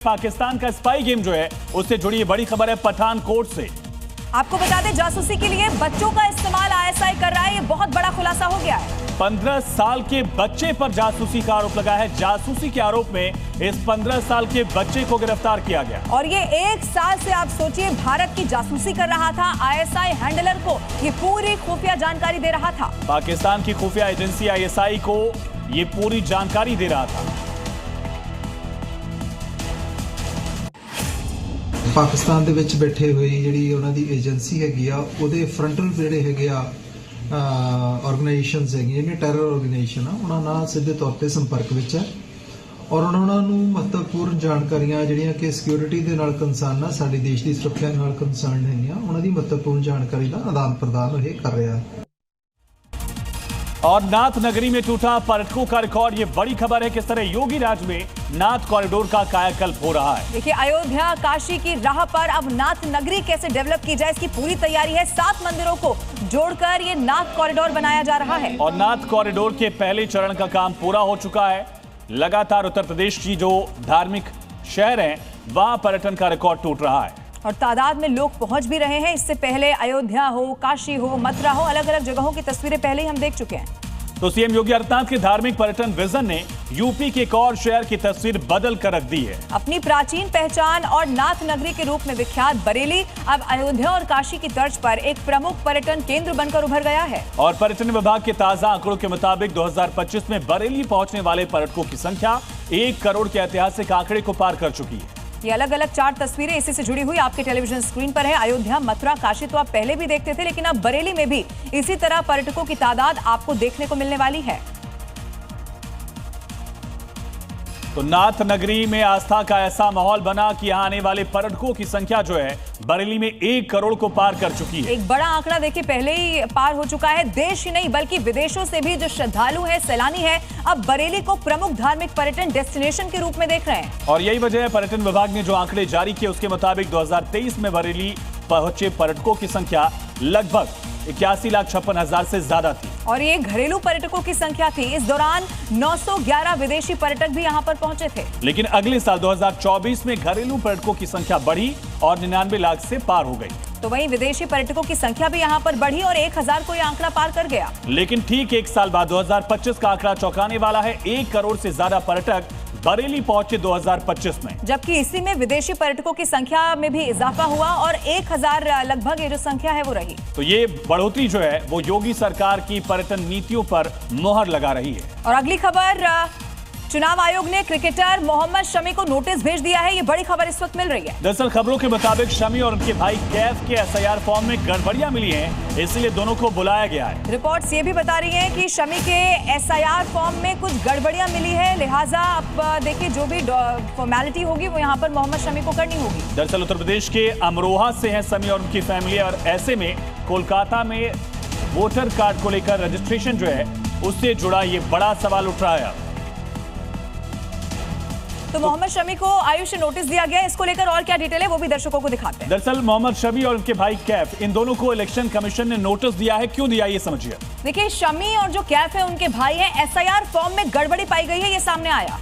पाकिस्तान का spy game जो है उससे जुड़ी ये बड़ी खबर है पठानकोट से। आपको बता दें जासूसी के लिए बच्चों का इस्तेमाल आईएसआई कर रहा है। ये बहुत बड़ा खुलासा हो गया है। 15 साल के बच्चे पर जासूसी का आरोप लगा है। जासूसी के आरोप में इस 15 साल के बच्चे को गिरफ्तार किया गया और ये 1 साल से आप सोचिए भारत की जासूसी कर रहा था। आईएसआई हैंडलर को ये पूरी खुफिया जानकारी दे रहा था। पाकिस्तान की खुफिया एजेंसी आईएसआई को ये पूरी जानकारी दे रहा था। पाकिस्तान ਦੇ ਵਿੱਚ ਬੈਠੇ ਹੋਏ ਜਿਹੜੀ ਉਹਨਾਂ ਦੀ ਏਜੰਸੀ ਹੈਗੀ ਆ ਉਹਦੇ ਫਰੰਟਲ ਜਿਹੜੇ ਹੈਗੇ ਆ ਆਰਗੇਨਾਈਜੇਸ਼ਨਸ ਹੈਗੀਆਂ ਨੇ ਟੈਰਰ ਆਰਗੇਨਾਈਜੇਸ਼ਨ ਆ ਉਹਨਾਂ ਨਾਲ ਸਿੱਧੇ ਤੌਰ ਤੇ ਸੰਪਰਕ ਵਿੱਚ ਹੈ ਔਰ ਉਹਨਾਂ ਨੂੰ ਮਹੱਤਵਪੂਰਨ ਜਾਣਕਾਰੀਆਂ ਜਿਹੜੀਆਂ ਕਿ ਸਿਕਿਉਰਿਟੀ ਦੇ ਨਾਲ ਕੰਸਰਨ ਆ ਸਾਡੇ ਦੇਸ਼ ਦੀ ਸੁਰੱਖਿਆ ਨਾਲ ਕੰਸਰਨ ਹੈਗੀਆਂ ਉਹਨਾਂ ਦੀ ਮਹੱਤਵਪੂਰਨ ਜਾਣਕਾਰੀ ਦਾ ਆਦਾਨ ਪ੍ਰਦਾਨ ਇਹ ਕਰ ਰਿਹਾ ਹੈ। और नाथ नगरी में टूटा पर्यटकों का रिकॉर्ड। ये बड़ी खबर है किस तरह योगी राज में नाथ कॉरिडोर का कायाकल्प हो रहा है। देखिए अयोध्या काशी की राह पर अब नाथ नगरी कैसे डेवलप की जाए इसकी पूरी तैयारी है। 7 मंदिरों को जोड़कर ये नाथ कॉरिडोर बनाया जा रहा है और नाथ कॉरिडोर के पहले चरण का काम पूरा हो चुका है। लगातार उत्तर प्रदेश की जो धार्मिक शहर हैं वहां पर्यटन का रिकॉर्ड टूट रहा है और तादाद में लोग पहुंच भी रहे हैं। इससे पहले अयोध्या हो, काशी हो, मथुरा हो, अलग अलग जगहों की तस्वीरें पहले ही हम देख चुके हैं। तो सीएम योगी आदित्यनाथ के धार्मिक पर्यटन विजन ने यूपी के एक और शहर की तस्वीर बदल कर रख दी है। अपनी प्राचीन पहचान और नाथ नगरी के रूप में विख्यात बरेली अब अयोध्या और काशी की तर्ज पर एक प्रमुख पर्यटन केंद्र बनकर उभर गया है। और पर्यटन विभाग के ताजा आंकड़ों के मुताबिक 2025 में बरेली पहुंचने वाले पर्यटकों की संख्या 1 करोड़ के ऐतिहासिक आंकड़े को पार कर चुकी है। ये अलग अलग 4 तस्वीरें इसी से जुड़ी हुई आपके टेलीविजन स्क्रीन पर है। अयोध्या, मथुरा, काशी तो आप पहले भी देखते थे, लेकिन अब बरेली में भी इसी तरह पर्यटकों की तादाद आपको देखने को मिलने वाली है। तो नाथ नगरी में आस्था का ऐसा माहौल बना कि यहां आने वाले पर्यटकों की संख्या जो है बरेली में 1 करोड़ को पार कर चुकी है। एक बड़ा आंकड़ा देखिए पहले ही पार हो चुका है। देश ही नहीं बल्कि विदेशों से भी जो श्रद्धालु है, सैलानी है, अब बरेली को प्रमुख धार्मिक पर्यटन डेस्टिनेशन के रूप में देख रहे हैं। और यही वजह है पर्यटन विभाग ने जो आंकड़े जारी किए उसके मुताबिक 2023 में बरेली पहुंचे पर्यटकों की संख्या लगभग 81,56,000 से ज्यादा थी और ये घरेलू पर्यटकों की संख्या थी। इस दौरान 911 विदेशी पर्यटक भी यहाँ पर पहुंचे थे। लेकिन अगले साल 2024 में घरेलू पर्यटकों की संख्या बढ़ी और 99 लाख से पार हो गई। तो वहीं विदेशी पर्यटकों की संख्या भी यहाँ पर बढ़ी और 1000 को ये आंकड़ा पार कर गया। लेकिन ठीक 1 साल बाद 2025 का आंकड़ा चौंकाने वाला है। 1 करोड़ से ज्यादा पर्यटक बरेली पहुंचे 2025 में, जबकि इसी में विदेशी पर्यटकों की संख्या में भी इजाफा हुआ और 1000 लगभग ये जो संख्या है वो रही। तो ये बढ़ोतरी जो है वो योगी सरकार की पर्यटन नीतियों पर मुहर लगा रही है। और अगली खबर, चुनाव आयोग ने क्रिकेटर मोहम्मद शमी को नोटिस भेज दिया है। ये बड़ी खबर इस वक्त मिल रही है। दरअसल खबरों के मुताबिक शमी और उनके भाई कैफ के एसआईआर फॉर्म में गड़बड़ियां मिली हैं, इसलिए दोनों को बुलाया गया है। रिपोर्ट्स ये भी बता रही हैं कि शमी के एसआईआर फॉर्म में कुछ गड़बड़ियां मिली है, लिहाजा अब देखिए जो भी फॉर्मेलिटी होगी वो यहाँ पर मोहम्मद शमी को करनी होगी। दरअसल उत्तर प्रदेश के अमरोहा से हैं शमी और उनकी फैमिली और ऐसे में कोलकाता में वोटर कार्ड को लेकर रजिस्ट्रेशन जो है उससे जुड़ा ये बड़ा सवाल उठ रहा है। तो मोहम्मद शमी को आयोग से नोटिस दिया गया है। इसको लेकर और क्या डिटेल है वो भी दर्शकों को दिखाते हैं। दरअसल मोहम्मद शमी और उनके भाई कैफ, इन दोनों को इलेक्शन कमीशन ने नोटिस दिया है। क्यों दिया ये समझिए। देखिए शमी और जो कैफ है उनके भाई हैं, एसआईआर फॉर्म में गड़बड़ी पाई गई है, ये सामने आया।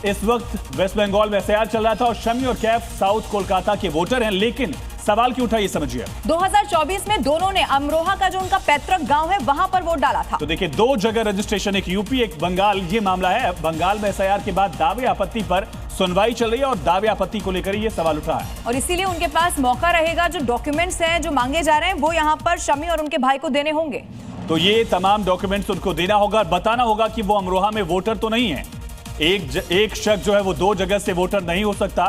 इस वक्त वेस्ट बंगाल में एसआईआर चल रहा था और शमी और कैफ साउथ कोलकाता के वोटर हैं, लेकिन सवाल क्यों उठा ये समझिए। 2024 में दोनों ने अमरोहा का जो उनका पैतृक गांव है वहां पर वोट डाला था। तो देखिए 2 जगह रजिस्ट्रेशन, एक यूपी एक बंगाल, ये मामला है। बंगाल में एसआईआर के बाद दावे आपत्ति पर सुनवाई चल रही है और दावे आपत्ति को लेकर ये सवाल उठा है और इसीलिए उनके पास मौका रहेगा। जो डॉक्यूमेंट्स हैं जो मांगे जा रहे हैं वो यहाँ पर शमी और उनके भाई को देने होंगे। तो ये तमाम डॉक्यूमेंट्स उनको देना होगा, बताना होगा कि वो अमरोहा में वोटर तो नहीं है। एक शख्स जो है वो 2 जगह से वोटर नहीं हो सकता।